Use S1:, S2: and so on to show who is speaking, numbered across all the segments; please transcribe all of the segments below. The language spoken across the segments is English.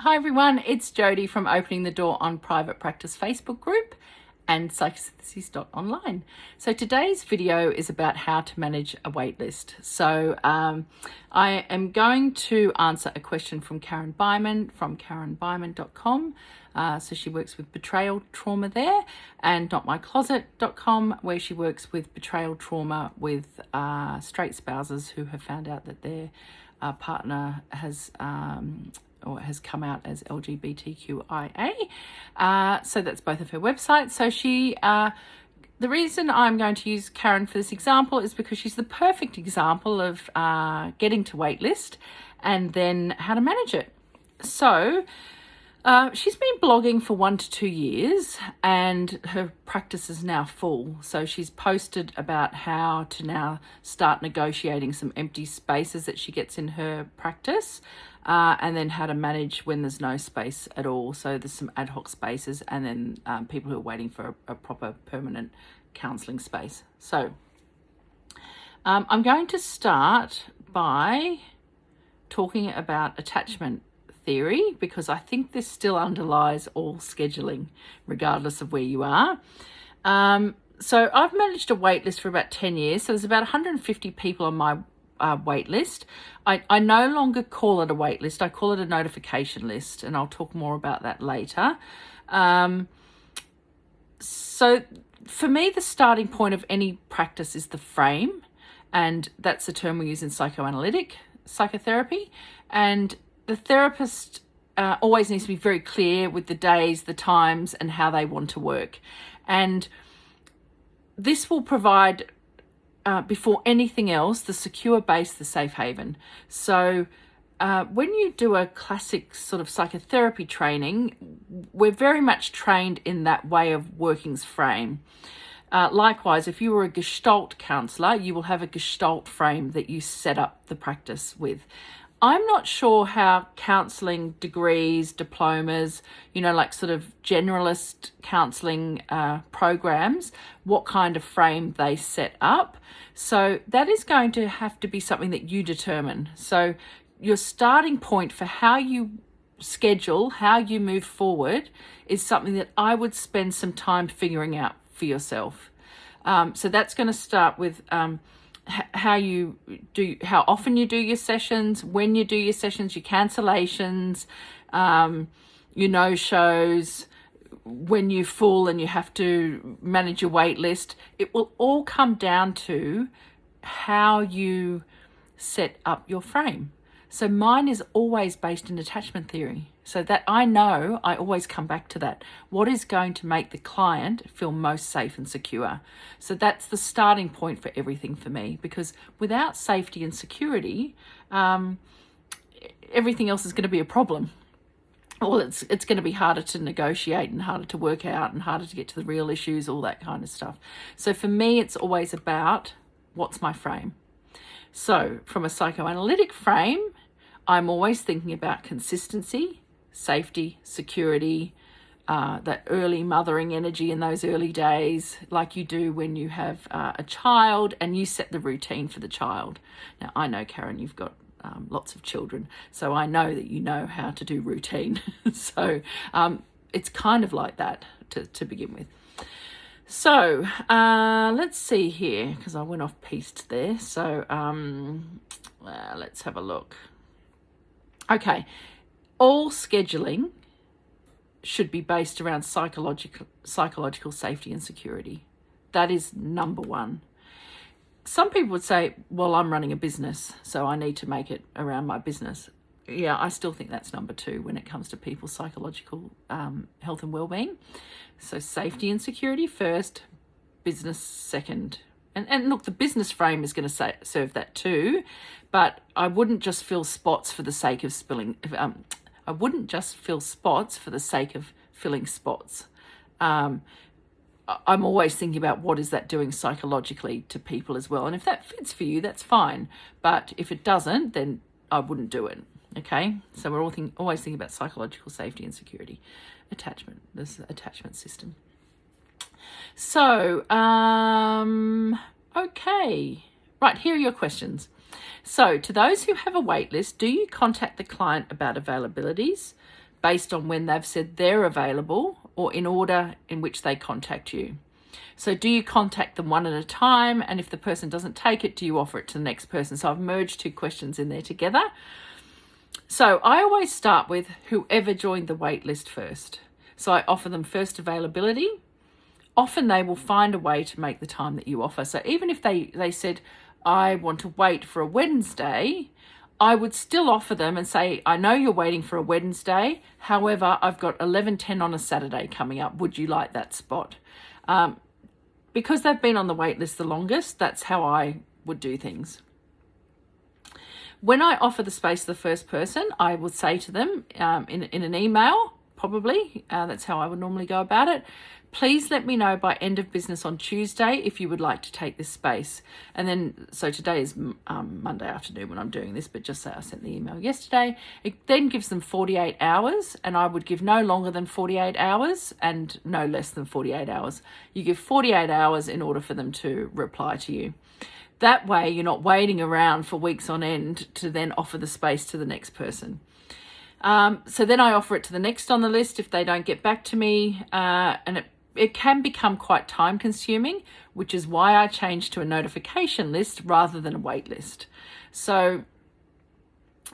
S1: Hi everyone, it's Jodie from Opening the Door on Private Practice Facebook group and psychosynthesis.online. So today's video is about how to manage a waitlist. So I am going to answer a question from Karen Byman from karenbyman.com. So she works with betrayal trauma there, and notmycloset.com, where she works with betrayal trauma with straight spouses who have found out that their partner has come out as LGBTQIA. So that's both of her websites. So the reason I'm going to use Karen for this example is because she's the perfect example of getting to waitlist and then how to manage it. So she's been blogging for 1 to 2 years and her practice is now full. So she's posted about how to now start negotiating some empty spaces that she gets in her practice, and then how to manage when there's no space at all. So there's some ad hoc spaces and then people who are waiting for a proper permanent counselling space. So I'm going to start by talking about attachment theory, because I think this still underlies all scheduling, regardless of where you are. So I've managed a wait list for about 10 years. So there's about 150 people on my wait list. I no longer call it a wait list. I call it a notification list, and I'll talk more about that later. So for me, the starting point of any practice is the frame, and that's a term we use in psychoanalytic psychotherapy. And the therapist always needs to be very clear with the days, the times, and how they want to work. And this will provide, before anything else, the secure base, the safe haven. So when you do a classic sort of psychotherapy training, we're very much trained in that way of working's frame. Likewise, if you were a Gestalt counsellor, you will have a Gestalt frame that you set up the practice with. I'm not sure how counselling degrees, diplomas, like sort of generalist counselling programs, what kind of frame they set up. So that is going to have to be something that you determine. So your starting point for how you schedule, how you move forward, is something that I would spend some time figuring out for yourself. So that's going to start with how often you do your sessions, when you do your sessions, your cancellations, your no-shows, when you're full and you have to manage your wait list. It will all come down to how you set up your frame. So mine is always based in attachment theory, so that I know I always come back to that. What is going to make the client feel most safe and secure? So that's the starting point for everything for me, because without safety and security, everything else is going to be a problem. Well, it's going to be harder to negotiate and harder to work out and harder to get to the real issues, all that kind of stuff. So for me, it's always about what's my frame. So from a psychoanalytic frame, I'm always thinking about consistency, safety, security, that early mothering energy in those early days, like you do when you have a child and you set the routine for the child. Now, I know, Karen, you've got lots of children, so I know that you know how to do routine. So it's kind of like that to begin with. So let's see here, because I went off piste there. So let's have a look. Okay, all scheduling should be based around psychological safety and security. That is number one. Some people would say, well, I'm running a business, so I need to make it around my business. Yeah, I still think that's number two when it comes to people's psychological health and well-being. So safety and security first, business second. And look, the business frame is going to serve that too, but I wouldn't just fill spots for the sake of I wouldn't just fill spots for the sake of filling spots. I'm always thinking about what is that doing psychologically to people as well. And if that fits for you, that's fine. But if it doesn't, then I wouldn't do it. Okay, so we're always thinking about psychological safety and security. Attachment, this attachment system. So, okay. Right, here are your questions. So, to those who have a wait list, do you contact the client about availabilities, based on when they've said they're available or in order in which they contact you. So do you contact them one at a time? And if the person doesn't take it, do you offer it to the next person? So I've merged two questions in there together. So I always start with whoever joined the wait list first. So I offer them first availability. Often they will find a way to make the time that you offer. So even if they said, I want to wait for a Wednesday, I would still offer them and say, I know you're waiting for a Wednesday. However, I've got 11:10 on a Saturday coming up. Would you like that spot? Because they've been on the wait list the longest, that's how I would do things. When I offer the space to the first person, I would say to them in an email, probably, that's how I would normally go about it. Please let me know by end of business on Tuesday if you would like to take this space. And then, so today is Monday afternoon when I'm doing this, but just say I sent the email yesterday. It then gives them 48 hours, and I would give no longer than 48 hours and no less than 48 hours. You give 48 hours in order for them to reply to you. That way, you're not waiting around for weeks on end to then offer the space to the next person. So then I offer it to the next on the list if they don't get back to me, and it can become quite time consuming, which is why I changed to a notification list rather than a wait list. So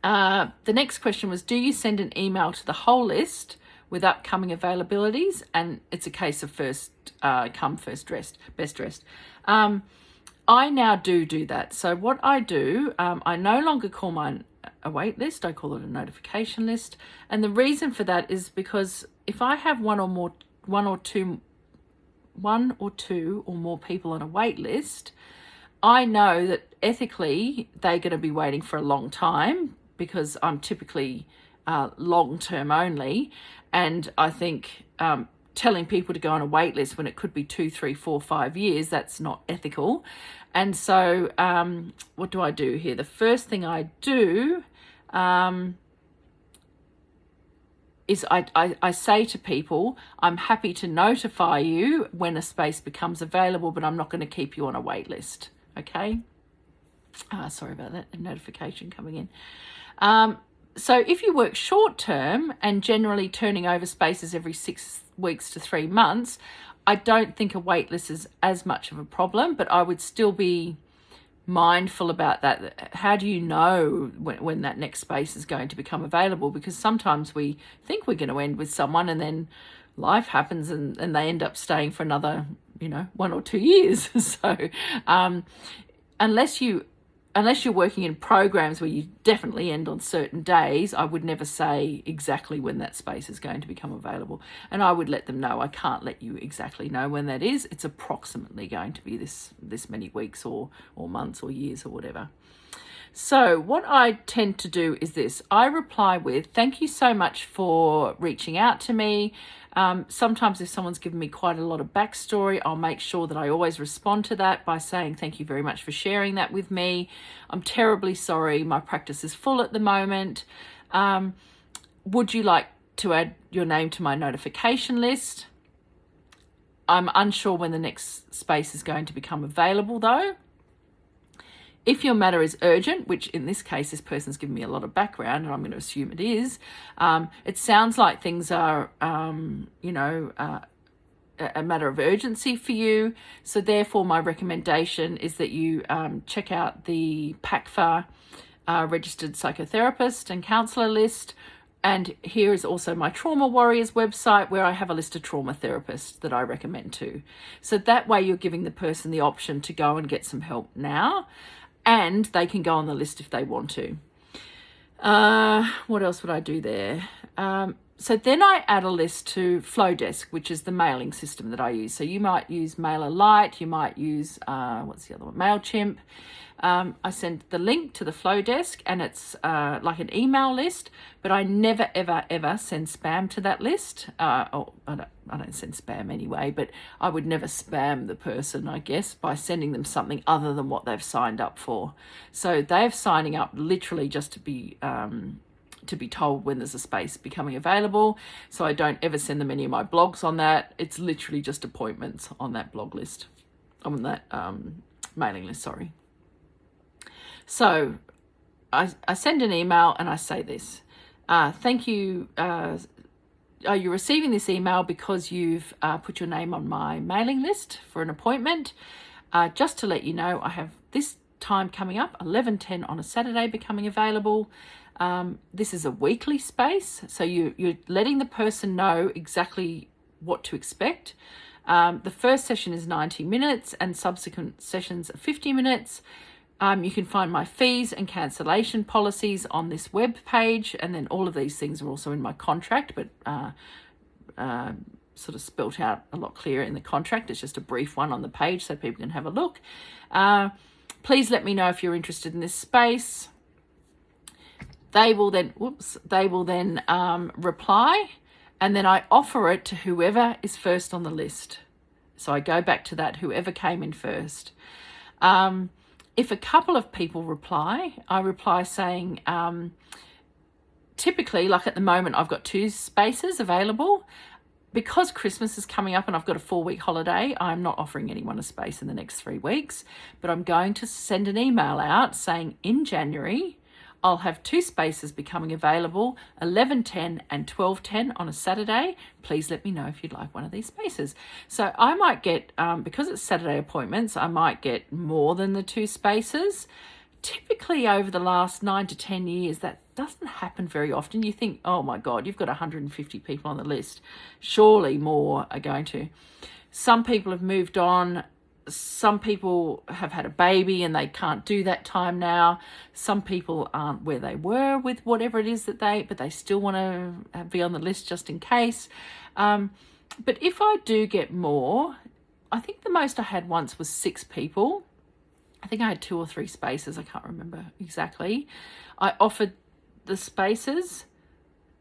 S1: the next question was, do you send an email to the whole list with upcoming availabilities? And it's a case of first come, first dressed, best dressed. I now do that. So what I do, I no longer call mine a wait list, I call it a notification list. And the reason for that is because if I have one or two or more people on a wait list, I know that ethically they're going to be waiting for a long time because I'm typically long-term only. And I think telling people to go on a wait list when it could be 2, 3, 4, 5 years, that's not ethical. And so what do I do here? The first thing I do is I say to people, I'm happy to notify you when a space becomes available, but I'm not going to keep you on a wait list. Okay? Sorry about that, a notification coming in. So if you work short term and generally turning over spaces every 6 weeks to 3 months, I don't think a wait list is as much of a problem, but I would still be mindful about that. How do you know when that next space is going to become available? Because sometimes we think we're going to end with someone and then life happens and they end up staying for another, 1 or 2 years. So unless you're working in programs where you definitely end on certain days, I would never say exactly when that space is going to become available. And I would let them know, I can't let you exactly know when that is. It's approximately going to be this many weeks or months or years or whatever. So what I tend to do is this. I reply with, thank you so much for reaching out to me. Sometimes if someone's given me quite a lot of backstory, I'll make sure that I always respond to that by saying, thank you very much for sharing that with me. I'm terribly sorry. My practice is full at the moment. Would you like to add your name to my notification list? I'm unsure when the next space is going to become available though. If your matter is urgent, which in this case, this person's given me a lot of background and I'm going to assume it is, it sounds like things are, a matter of urgency for you. So therefore, my recommendation is that you check out the PACFA registered psychotherapist and counsellor list. And here is also my Trauma Warriors website where I have a list of trauma therapists that I recommend too. So that way you're giving the person the option to go and get some help now. And they can go on the list if they want to. What else would I do there? So then I add a list to Flowdesk, which is the mailing system that I use. So you might use MailerLite, you might use, what's the other one? MailChimp. I send the link to the Flowdesk and it's like an email list, but I never, ever, ever send spam to that list. I don't send spam anyway, but I would never spam the person, I guess, by sending them something other than what they've signed up for. So they're signing up literally just to be told when there's a space becoming available. So I don't ever send them any of my blogs on that. It's literally just appointments on that blog list, on that mailing list, sorry. So I send an email and I say this. Thank you are you receiving this email because you've put your name on my mailing list for an appointment? Just to let you know, I have this time coming up, 11:10 on a Saturday, becoming available. This is a weekly space, so you're letting the person know exactly what to expect. The first session is 90 minutes and subsequent sessions are 50 minutes. You can find my fees and cancellation policies on this web page, and then all of these things are also in my contract, but sort of spelt out a lot clearer in the contract. It's just a brief one on the page so people can have a look. Please let me know if you're interested in this space. They will then reply, and then I offer it to whoever is first on the list. So I go back to that, whoever came in first. If a couple of people reply, I reply saying, typically, like at the moment, I've got 2 spaces available. Because Christmas is coming up and I've got a 4-week holiday, I'm not offering anyone a space in the next 3 weeks, but I'm going to send an email out saying in January, I'll have 2 spaces becoming available, 11:10 and 12:10 on a Saturday. Please let me know if you'd like one of these spaces. So I might get, because it's Saturday appointments, I might get more than the 2 spaces. Typically over the last 9 to 10 years, that doesn't happen very often. You think, oh my God, you've got 150 people on the list. Surely more are going to. Some people have moved on. Some people have had a baby and they can't do that time now. Some people aren't where they were with whatever it is that but they still want to be on the list just in case. But if I do get more, I think the most I had once was 6 people. I think I had 2 or 3 spaces. I can't remember exactly. I offered the spaces.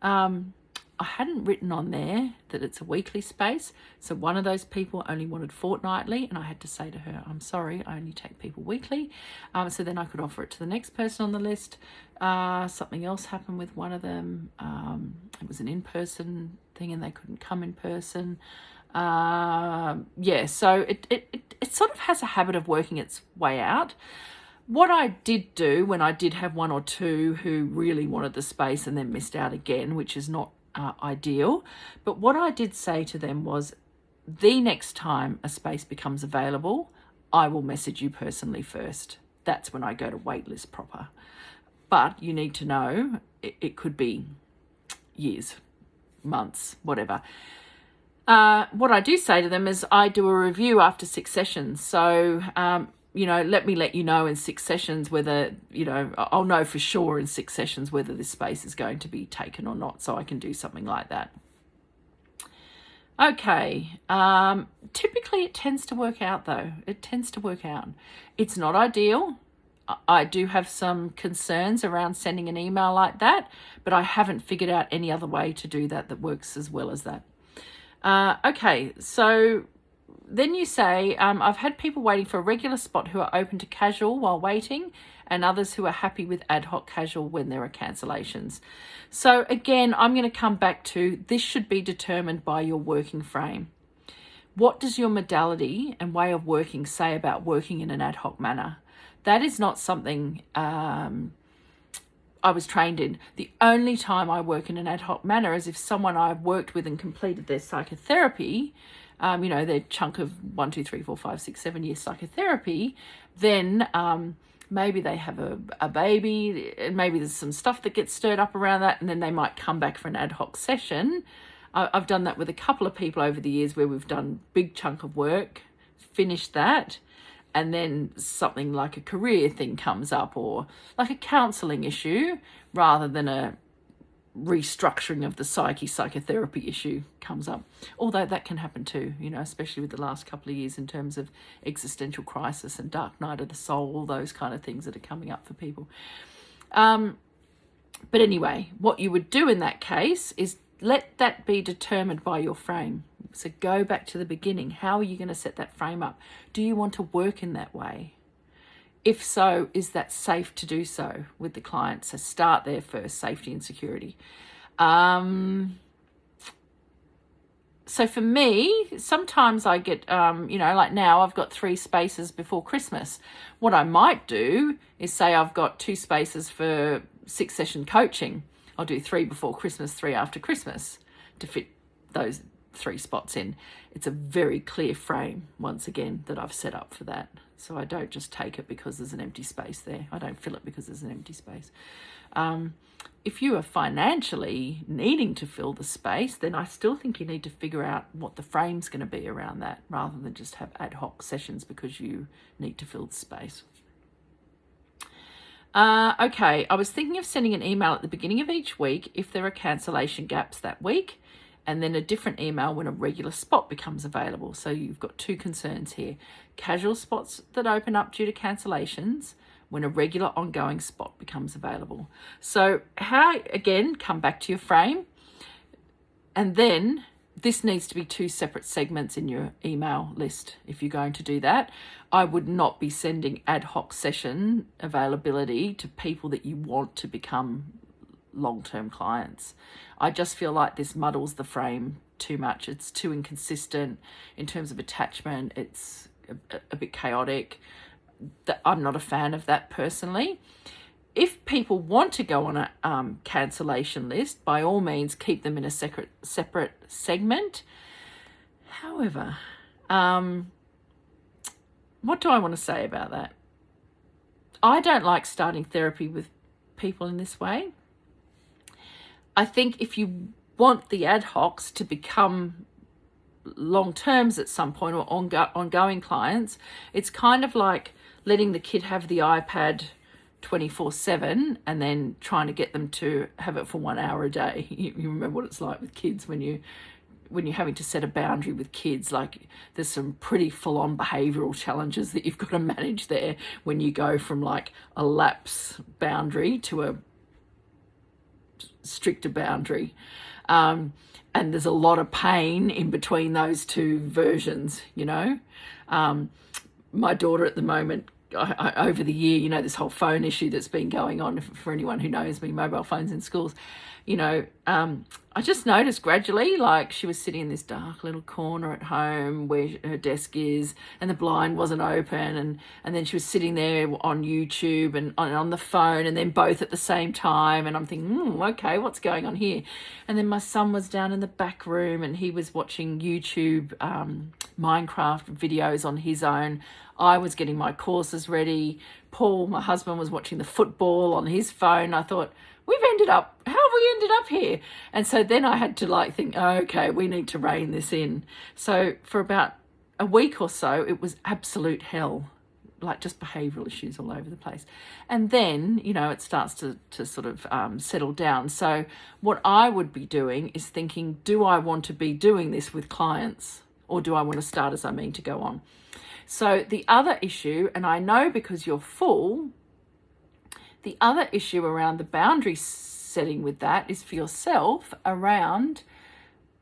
S1: I hadn't written on there that it's a weekly space. So one of those people only wanted fortnightly, and I had to say to her, I'm sorry, I only take people weekly. So then I could offer it to the next person on the list. Something else happened with one of them. It was an in-person thing and they couldn't come in person. So it sort of has a habit of working its way out. What I did do when I did have 1 or 2 who really wanted the space and then missed out again, which is not ideal, but what I did say to them was, the next time a space becomes available, I will message you personally first. That's when I go to waitlist proper. But you need to know it could be years, months, whatever. What I do say to them is I do a review after 6 sessions. So, let me let you know in 6 sessions whether, I'll know for sure in 6 sessions whether this space is going to be taken or not. So I can do something like that. Okay. Typically it tends to work out though. It tends to work out. It's not ideal. I do have some concerns around sending an email like that, but I haven't figured out any other way to do that works as well as that. Okay, so then you say, I've had people waiting for a regular spot who are open to casual while waiting, and others who are happy with ad hoc casual when there are cancellations. So again, I'm going to come back to this should be determined by your working frame. What does your modality and way of working say about working in an ad hoc manner? That is not something I was trained in. The only time I work in an ad hoc manner is if someone I've worked with and completed their psychotherapy, their chunk of 1, 2, 3, 4, 5, 6, 7 years psychotherapy, then maybe they have a baby, and maybe there's some stuff that gets stirred up around that, and then they might come back for an ad hoc session. I've done that with a couple of people over the years where we've done big chunk of work, finished that, and then something like a career thing comes up or like a counselling issue rather than a restructuring of the psychotherapy issue comes up. Although that can happen too, especially with the last couple of years in terms of existential crisis and dark night of the soul, all those kind of things that are coming up for people. But anyway, what you would do in that case is let that be determined by your frame. So go back to the beginning. How are you going to set that frame up? Do you want to work in that way? If so, is that safe to do so with the client? So start there first, safety and security. So for me, sometimes I get, like now I've got 3 spaces before Christmas. What I might do is say I've got 2 spaces for 6-session coaching. I'll do 3 before Christmas, 3 after Christmas. to fit those 3 spots in. It's a very clear frame, once again, that I've set up for that. So I don't just take it because there's an empty space there. I don't fill it because there's an empty space. If you are financially needing to fill the space, then I still think you need to figure out what the frame's going to be around that, rather than just have ad hoc sessions because you need to fill the space. Okay, I was thinking of sending an email at the beginning of each week if there are cancellation gaps that week, and then a different email when a regular spot becomes available. So you've got 2 concerns here. Casual spots that open up due to cancellations when a regular ongoing spot becomes available. So how, again, come back to your frame, and then this needs to be 2 separate segments in your email list. If you're going to do that, I would not be sending ad hoc session availability to people that you want to become long-term clients. I just feel like this muddles the frame too much. It's too inconsistent in terms of attachment. It's a bit chaotic. I'm not a fan of that personally. If people want to go on a cancellation list, by all means, keep them in a separate segment. However, what do I want to say about that? I don't like starting therapy with people in this way. I think if you want the ad hocs to become long terms at some point, or ongoing clients, it's kind of like letting the kid have the iPad 24/7 and then trying to get them to have it for 1 hour a day. You remember what it's like with kids when you're having to set a boundary with kids. Like, there's some pretty full-on behavioural challenges that you've got to manage there when you go from like a lapse boundary to a stricter boundary. And there's a lot of pain in between those 2 versions, you know. My daughter at the moment, over the year, you know, this whole phone issue that's been going on, for anyone who knows me, mobile phones in schools, you know, I just noticed gradually, like, she was sitting in this dark little corner at home where her desk is, and the blind wasn't open, and then she was sitting there on YouTube and on the phone, and then both at the same time, and I'm thinking, okay, what's going on here? And then my son was down in the back room, and he was watching YouTube Minecraft videos on his own. I was getting my courses ready. Paul, my husband, was watching the football on his phone. I thought, how have we ended up here? And so then I had to think, okay, we need to rein this in. So for about a week or so, it was absolute hell, like just behavioural issues all over the place. And then, you know, it starts to sort of settle down. So what I would be doing is thinking, do I want to be doing this with clients, or do I want to start as I mean to go on? So the other issue, and I know because you're full, the other issue around the boundary setting with that is for yourself around,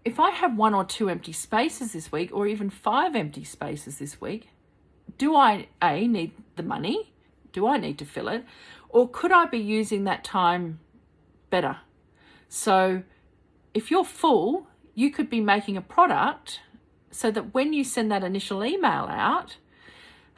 S1: if I have 1 or 2 empty spaces this week, or even 5 empty spaces this week, do I need the money? Do I need to fill it? Or could I be using that time better? So if you're full, you could be making a product so that when you send that initial email out,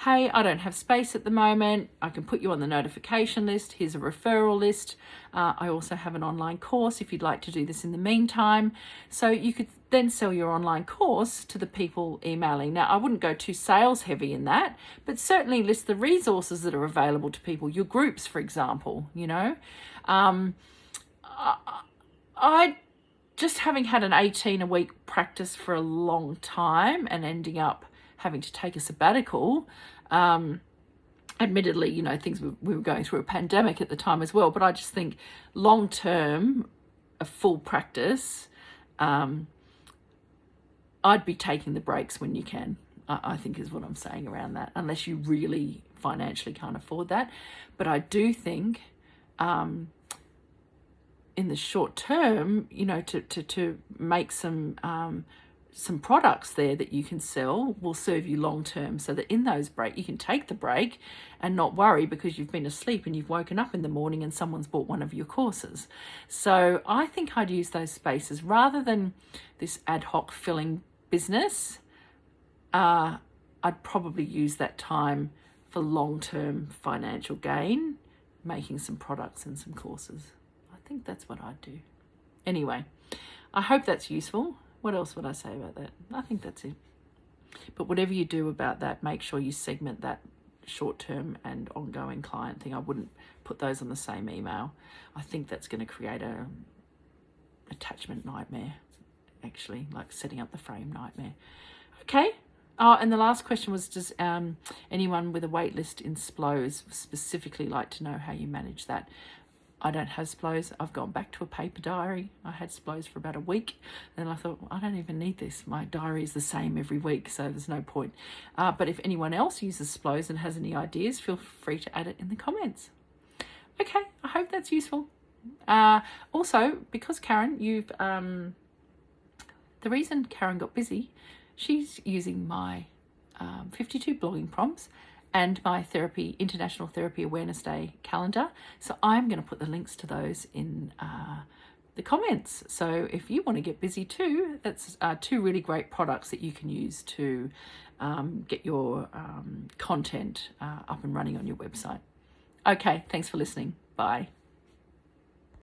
S1: hey, I don't have space at the moment, I can put you on the notification list, here's a referral list. I also have an online course if you'd like to do this in the meantime. So you could then sell your online course to the people emailing. Now, I wouldn't go too sales heavy in that, but certainly list the resources that are available to people, your groups, for example, you know. I just, having had an 18-a-week practice for a long time and ending up having to take a sabbatical, admittedly, you know, we were going through a pandemic at the time as well, but I just think long term, a full practice, I'd be taking the breaks when you can, I think is what I'm saying around that, unless you really financially can't afford that. But I do think in the short term, you know, to make some products there that you can sell will serve you long term, so that in those breaks you can take the break and not worry because you've been asleep and you've woken up in the morning and someone's bought one of your courses. So I think I'd use those spaces rather than this ad hoc filling business. I'd probably use that time for long-term financial gain, making some products and some courses. I think that's what I'd do. Anyway, I hope that's useful. What else would I say about that? I think that's it. But whatever you do about that, make sure you segment that short-term and ongoing client thing. I wouldn't put those on the same email. I think that's going to create a attachment nightmare, actually, like setting up the frame nightmare. Okay. Oh, and the last question was, does anyone with a wait list in SPLOs specifically like to know how you manage that? I don't have SPLOs. I've gone back to a paper diary. I had SPLOs for about a week. And I thought, I don't even need this. My diary is the same every week, so there's no point. But if anyone else uses SPLOs and has any ideas, feel free to add it in the comments. Okay, I hope that's useful. Also, because Karen, the reason Karen got busy, she's using my 52 blogging prompts and my International Therapy Awareness Day calendar. So I'm going to put the links to those in the comments. So if you want to get busy too, that's 2 really great products that you can use to get your content up and running on your website. Okay, thanks for listening. Bye.